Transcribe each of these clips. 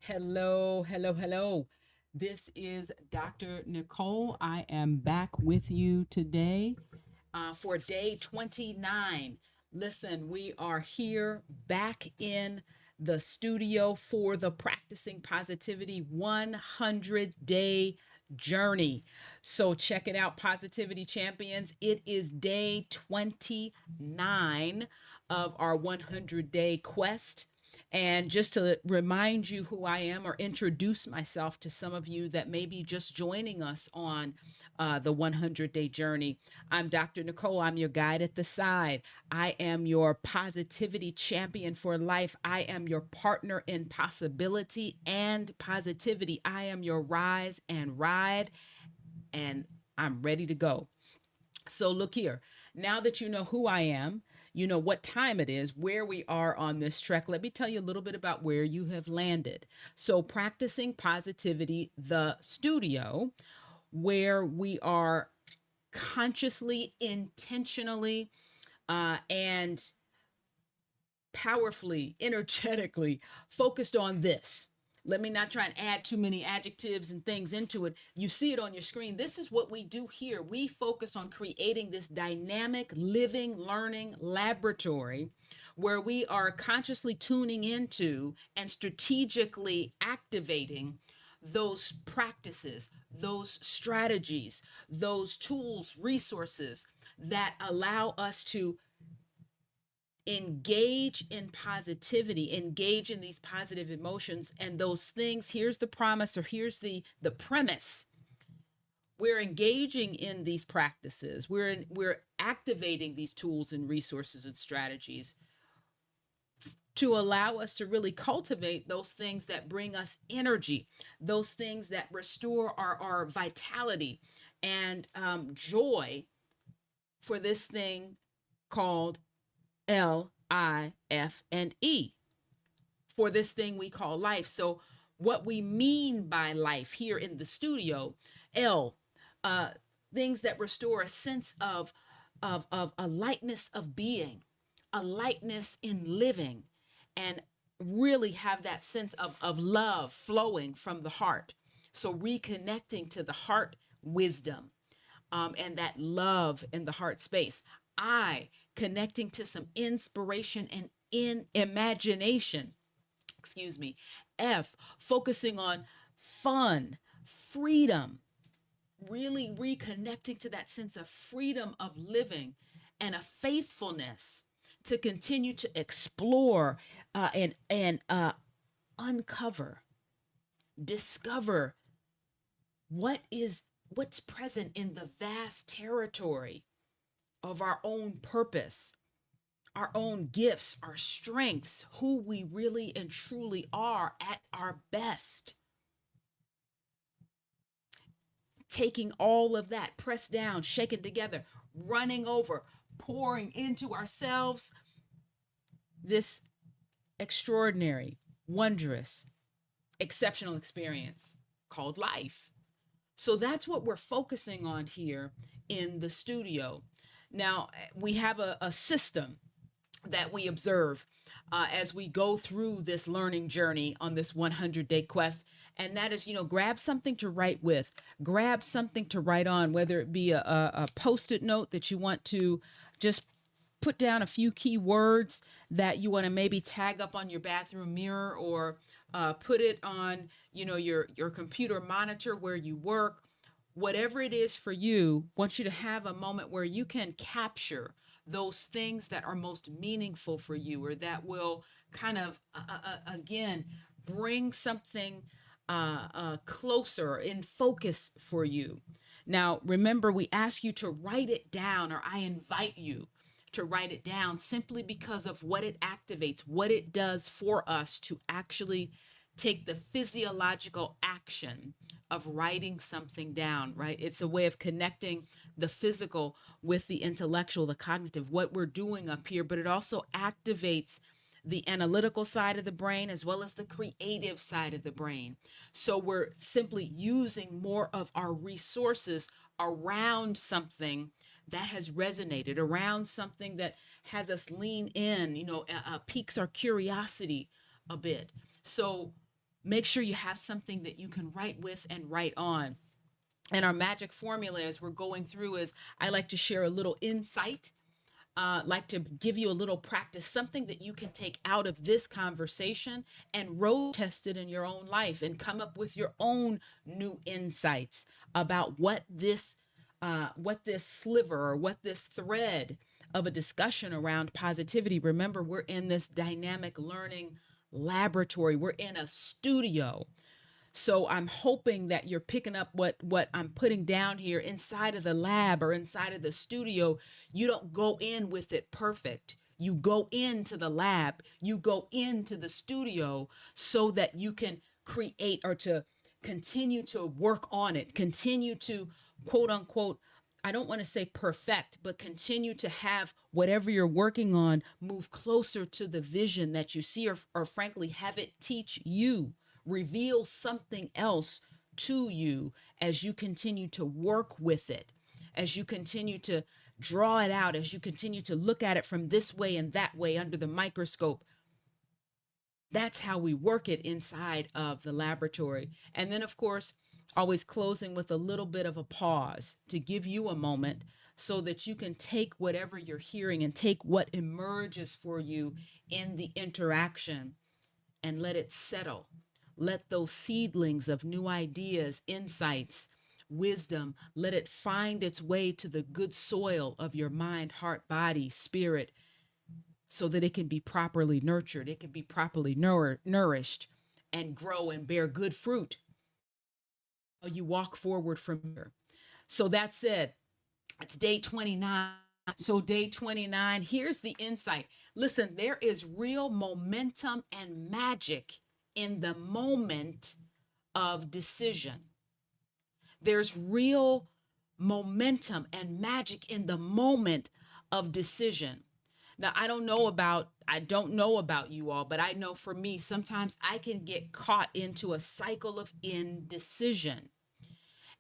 Hello, hello, hello. This is Dr. Nicole. I am back with you today for day 29. Listen, we are here back in the studio for the Practicing Positivity 100-day journey. So check it out, Positivity Champions. It is day 29 of our 100-day quest. And just to remind you who I am or introduce myself to some of you that may be just joining us on the 100-day journey, I'm Dr. Nicole. I'm your guide at the side. I am your positivity champion for life. I am your partner in possibility and positivity. I am your rise and ride, and I'm ready to go. So look here. Now that you know who I am, you know what time it is, where we are on this trek. Let me tell you a little bit about where you have landed. So, Practicing Positivity, the studio, where we are consciously, intentionally, and powerfully, energetically focused on this. Let me not try and add too many adjectives and things into it. You see it on your screen. This is what we do here. We focus on creating this dynamic, living, learning laboratory where we are consciously tuning into and strategically activating those practices, those strategies, those tools, resources that allow us to engage in positivity, engage in these positive emotions and those things. Here's the promise, or here's the premise. We're engaging in these practices. We're activating these tools and resources and strategies to allow us to really cultivate those things that bring us energy, those things that restore our vitality and joy for this thing called LIFE, for this thing we call life. So, what we mean by life here in the studio, L, uh, things that restore a sense of a lightness of being, a lightness in living, and really have that sense of love flowing from the heart. So, reconnecting to the heart wisdom, and that love in the heart space. I, connecting to some inspiration and in imagination. Excuse me. F, focusing on fun, freedom, really reconnecting to that sense of freedom of living and a faithfulness to continue to explore and uncover, discover what's present in the vast territory of our own purpose, our own gifts, our strengths, who we really and truly are at our best. Taking all of that, pressed down, shaken together, running over, pouring into ourselves this extraordinary, wondrous, exceptional experience called life. So that's what we're focusing on here in the studio. Now, we have a system that we observe as we go through this learning journey on this 100-day quest. And that is, grab something to write with, grab something to write on, whether it be a post it note that you want to just put down a few key words that you want to maybe tag up on your bathroom mirror, or put it on, your computer monitor where you work. Whatever it is for you, want you to have a moment where you can capture those things that are most meaningful for you, or that will kind of again bring something closer in focus for you. Now, remember, we ask you to write it down, or I invite you to write it down, simply because of what it activates, what it does for us to actually take the physiological action of writing something down, right? It's a way of connecting the physical with the intellectual, the cognitive, what we're doing up here, but it also activates the analytical side of the brain as well as the creative side of the brain. So we're simply using more of our resources around something that has resonated, around something that has us lean in, piques our curiosity a bit. So Make sure you have something that you can write with and write on. And our magic formula as we're going through is I like to share a little insight, like to give you a little practice, something that you can take out of this conversation and road test it in your own life and come up with your own new insights about what this sliver or what this thread of a discussion around positivity. Remember, we're in this dynamic learning laboratory. We're in a studio. So I'm hoping that you're picking up what I'm putting down here inside of the lab or inside of the studio. You don't go in with it perfect. You go into the lab, you go into the studio so that you can create or to continue to work on it, continue to quote unquote, I don't want to say perfect, but continue to have whatever you're working on move closer to the vision that you see, or frankly, have it teach you, reveal something else to you as you continue to work with it, as you continue to draw it out, as you continue to look at it from this way and that way under the microscope. That's how we work it inside of the laboratory. And then, of course, always closing with a little bit of a pause to give you a moment so that you can take whatever you're hearing and take what emerges for you in the interaction and let it settle. Let those seedlings of new ideas, insights, wisdom, let it find its way to the good soil of your mind, heart, body, spirit, so that it can be properly nurtured, it can be properly nourished and grow and bear good fruit. You walk forward from here. So that's it. It's day 29. So day 29, here's the insight. Listen, there is real momentum and magic in the moment of decision. There's real momentum and magic in the moment of decision. Now, I don't know about you all, but I know for me, sometimes I can get caught into a cycle of indecision.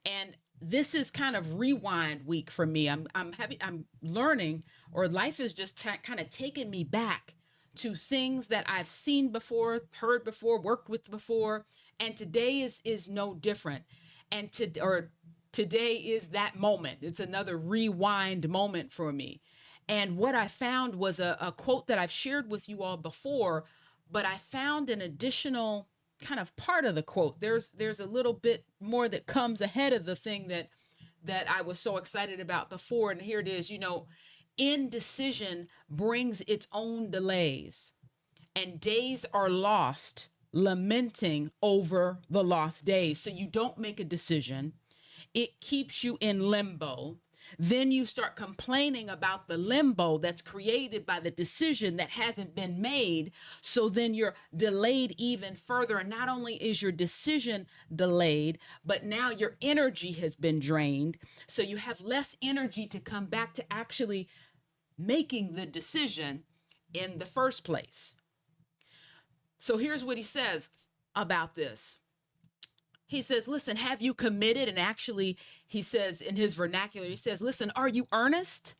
And this is kind of rewind week for me. I'm learning, or life is just kind of taking me back to things that I've seen before, heard before, worked with before, and today is no different. And today is that moment. It's another rewind moment for me. And what I found was a quote that I've shared with you all before, but I found an additional kind of part of the quote. There's a little bit more that comes ahead of the thing that I was so excited about before. And here it is, indecision brings its own delays, and days are lost lamenting over the lost days. So you don't make a decision. It keeps you in limbo. Then you start complaining about the limbo that's created by the decision that hasn't been made. So then you're delayed even further. And not only is your decision delayed, but now your energy has been drained. So you have less energy to come back to actually making the decision in the first place. So here's what he says about this. He says, listen, have you committed? And actually, he says in his vernacular, he says, listen, are you earnest?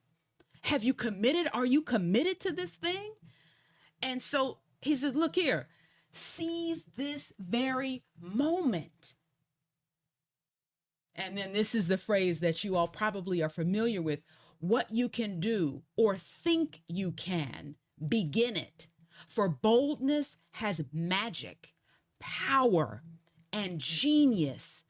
Have you committed? Are you committed to this thing? And so he says, look here, seize this very moment. And then this is the phrase that you all probably are familiar with. What you can do or think you can, begin it. For boldness has magic, power, and genius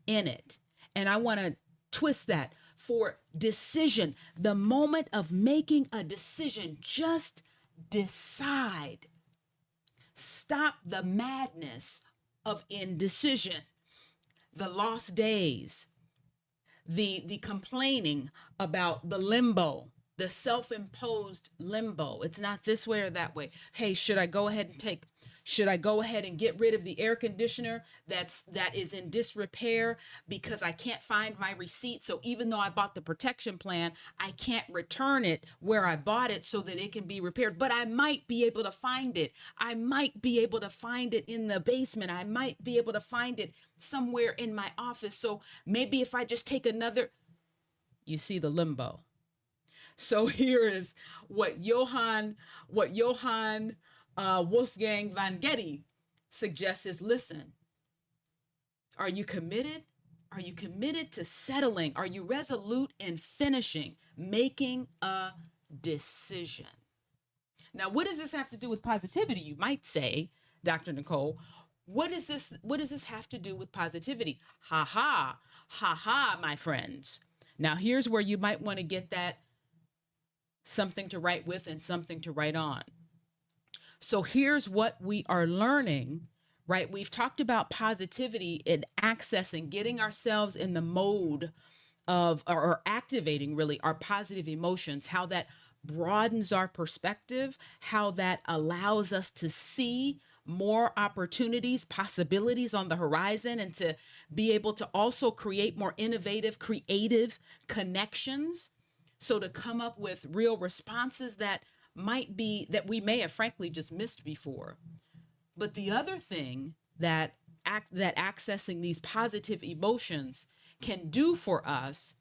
in it. And I want to twist that. For decision, the moment of making a decision, just decide. Stop the madness of indecision, the lost days, the complaining about the limbo, the self-imposed limbo. It's not this way or that way. Hey, should I go ahead and get rid of the air conditioner that is in disrepair because I can't find my receipt? So even though I bought the protection plan, I can't return it where I bought it so that it can be repaired. But I might be able to find it. I might be able to find it in the basement. I might be able to find it somewhere in my office. So maybe if I just take another, you see the limbo. So here is what Johann Wolfgang von Goethe suggest is listen. Are you committed? Are you committed to settling? Are you resolute in finishing, making a decision? Now, what does this have to do with positivity? You might say, Dr. Nicole, what does this have to do with positivity? Ha ha, ha ha, my friends. Now, here's where you might want to get that something to write with and something to write on. So here's what we are learning, right? We've talked about positivity and accessing, getting ourselves in the mode of, or activating really our positive emotions, how that broadens our perspective, how that allows us to see more opportunities, possibilities on the horizon, and to be able to also create more innovative, creative connections. So to come up with real responses that we may have frankly just missed before. But the other thing that accessing these positive emotions can do for us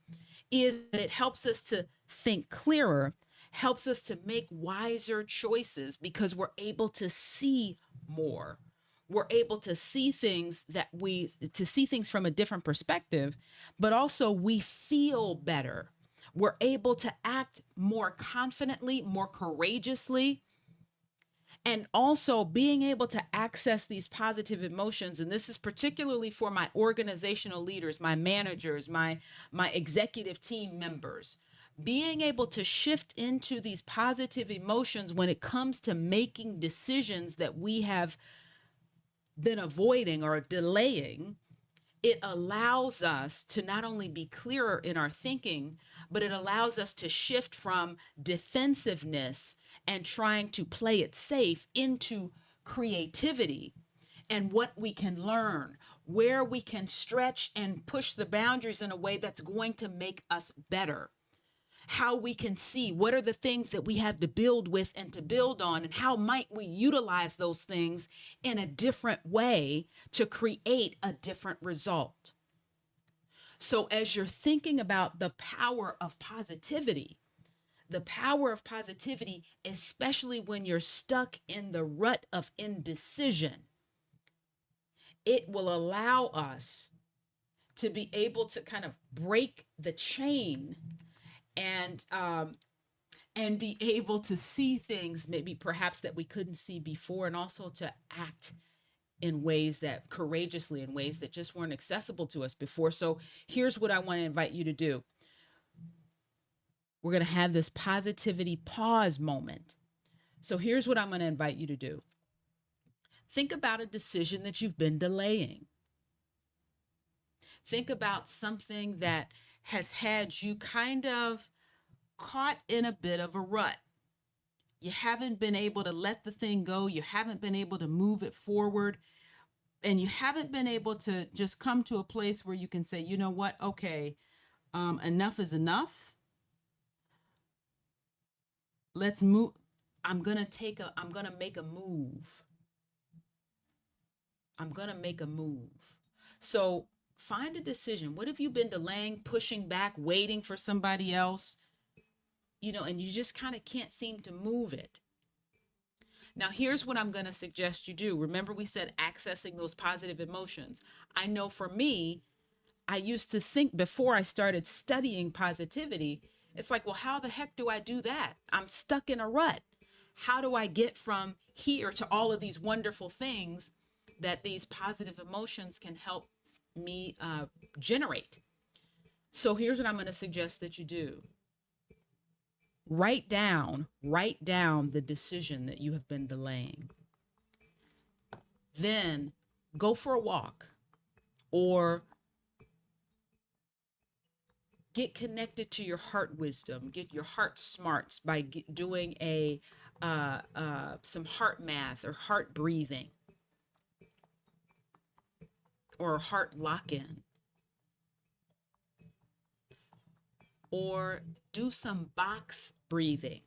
is that it helps us to think clearer, helps us to make wiser choices because we're able to see more. We're able to see things from a different perspective, but also we feel better. We're able to act more confidently, more courageously, and also being able to access these positive emotions. And this is particularly for my organizational leaders, my managers, my executive team members, being able to shift into these positive emotions when it comes to making decisions that we have been avoiding or delaying. It allows us to not only be clearer in our thinking, but it allows us to shift from defensiveness and trying to play it safe into creativity and what we can learn, where we can stretch and push the boundaries in a way that's going to make us better. How we can see what are the things that we have to build with and to build on, and how might we utilize those things in a different way to create a different result. So as you're thinking about the power of positivity, especially when you're stuck in the rut of indecision, it will allow us to be able to kind of break the chain and be able to see things maybe perhaps that we couldn't see before, and also to act in ways that courageously, in ways that just weren't accessible to us before. So here's what I want to invite you to do. We're going to have this positivity pause moment. So here's what I'm going to invite you to do. Think about a decision that you've been delaying. Think about something that has had you kind of caught in a bit of a rut. You haven't been able to let the thing go. You haven't been able to move it forward. And you haven't been able to just come to a place where you can say, you know what? Okay, enough is enough. Let's move. I'm going to make a move. I'm going to make a move. So find a decision. What have you been delaying, pushing back, waiting for somebody else? And you just kind of can't seem to move it. Now, here's what I'm going to suggest you do. Remember, we said accessing those positive emotions. I know for me, I used to think before I started studying positivity, it's like, well, how the heck do I do that? I'm stuck in a rut. How do I get from here to all of these wonderful things that these positive emotions can help me generate? So here's what I'm going to suggest that you do. Write down the decision that you have been delaying. Then go for a walk or get connected to your heart wisdom, get your heart smarts by doing some heart math or heart breathing or heart lock-in. Or do some box breathing.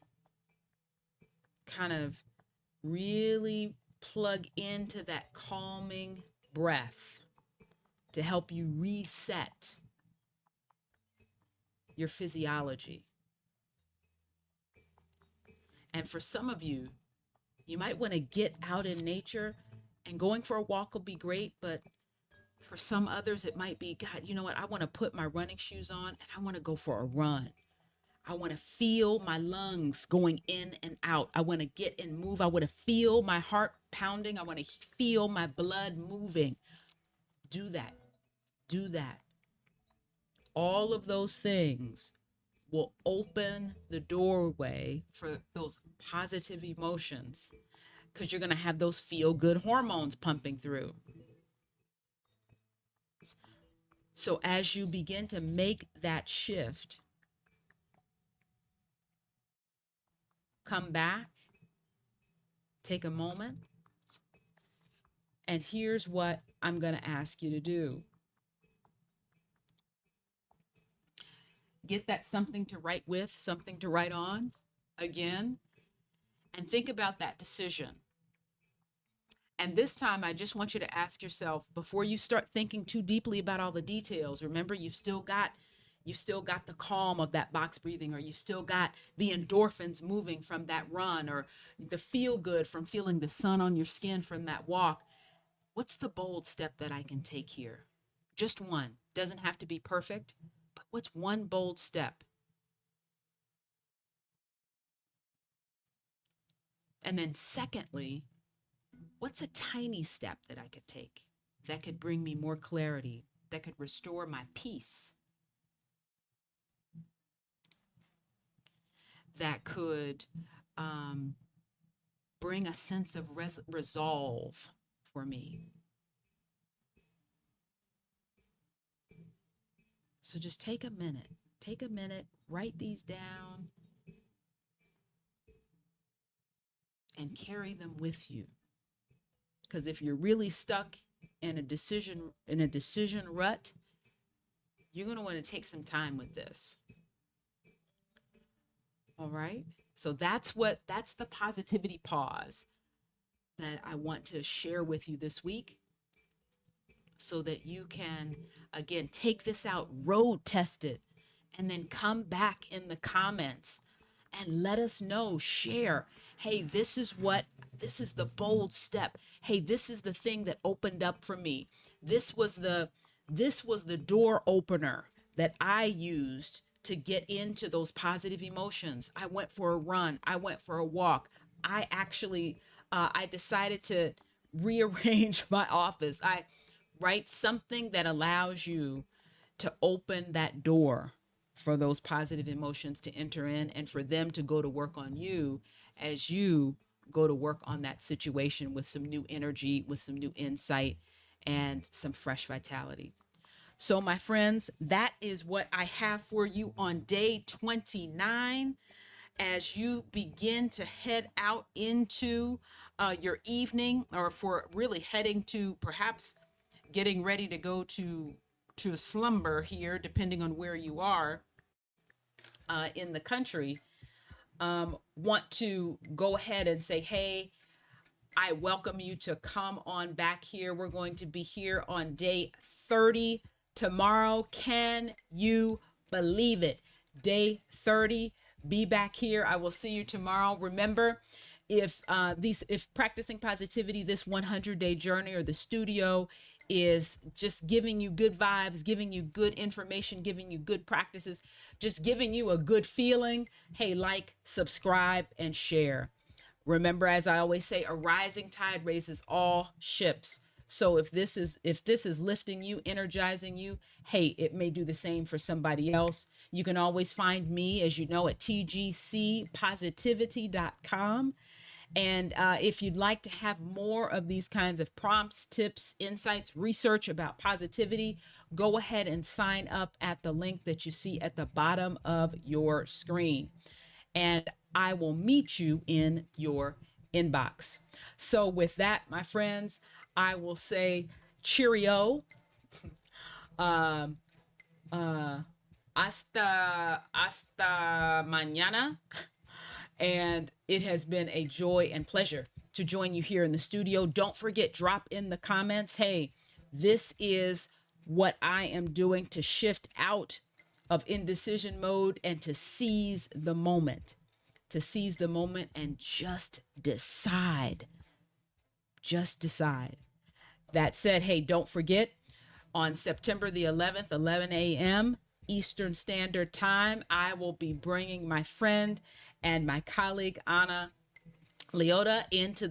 Kind of really plug into that calming breath to help you reset your physiology. And for some of you, you might want to get out in nature And going for a walk will be great, but for some others, it might be, God, you know what? I want to put my running shoes on and I want to go for a run. I want to feel my lungs going in and out. I want to get and move. I want to feel my heart pounding. I want to feel my blood moving. Do that. Do that. All of those things will open the doorway for those positive emotions because you're going to have those feel good hormones pumping through. So as you begin to make that shift, come back, take a moment, and here's what I'm going to ask you to do. Get that something to write with, something to write on again, and think about that decision. And this time, I just want you to ask yourself, before you start thinking too deeply about all the details, remember you've still got the calm of that box breathing, or you still got the endorphins moving from that run, or the feel good from feeling the sun on your skin from that walk. What's the bold step that I can take here? Just one. Doesn't have to be perfect, but what's one bold step? And then secondly, what's a tiny step that I could take that could bring me more clarity, that could restore my peace, that could bring a sense of resolve for me? So just take a minute, write these down, and carry them with you. Because if you're really stuck in a decision rut, you're going to want to take some time with this. All right? So that's the positivity pause that I want to share with you this week, so that you can, again, take this out, road test it, and then come back in the comments and let us know, share. Hey, this is the bold step. Hey, this is the thing that opened up for me. This was the door opener that I used to get into those positive emotions. I went for a run. I went for a walk. I actually, I decided to rearrange my office. I write something that allows you to open that door for those positive emotions to enter in, and for them to go to work on you as you go to work on that situation with some new energy, with some new insight, and some fresh vitality. So, my friends, that is what I have for you on day 29. As you begin to head out into your evening, or for really heading to perhaps getting ready to go to slumber here, depending on where you are in the country, want to go ahead and say, hey, I welcome you to come on back here. We're going to be here on day 30 tomorrow. Can you believe it? Day 30. Be back here. I will see you tomorrow. Remember, if practicing positivity, this 100-day journey, or the studio is just giving you good vibes, giving you good information, giving you good practices, just giving you a good feeling, hey, like, subscribe, and share. Remember, as I always say, a rising tide raises all ships. So if this is lifting you, energizing you, hey, it may do the same for somebody else. You can always find me, as you know, at tgcpositivity.com. And if you'd like to have more of these kinds of prompts, tips, insights, research about positivity, go ahead and sign up at the link that you see at the bottom of your screen. And I will meet you in your inbox. So with that, my friends, I will say cheerio. Hasta mañana. And it has been a joy and pleasure to join you here in the studio. Don't forget, drop in the comments, hey, this is what I am doing to shift out of indecision mode and to seize the moment. To seize the moment and just decide Just decide. That said, hey, don't forget, on September the 11th, 11 a.m. Eastern Standard Time, I will be bringing my friend and my colleague Anna Leota into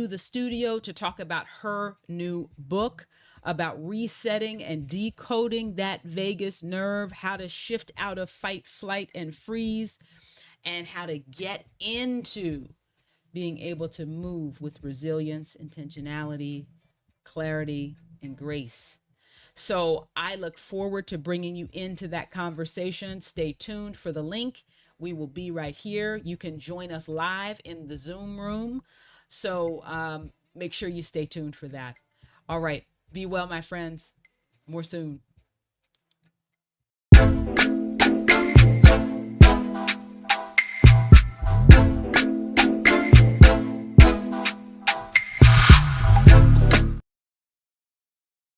the studio to talk about her new book about resetting and decoding that vagus nerve, how to shift out of fight, flight, and freeze, and how to get into being able to move with resilience, intentionality, clarity, and grace. So I look forward to bringing you into that conversation. Stay tuned for the link. We will be right here. You can join us live in the Zoom room. So make sure you stay tuned for that. All right. Be well, my friends. More soon.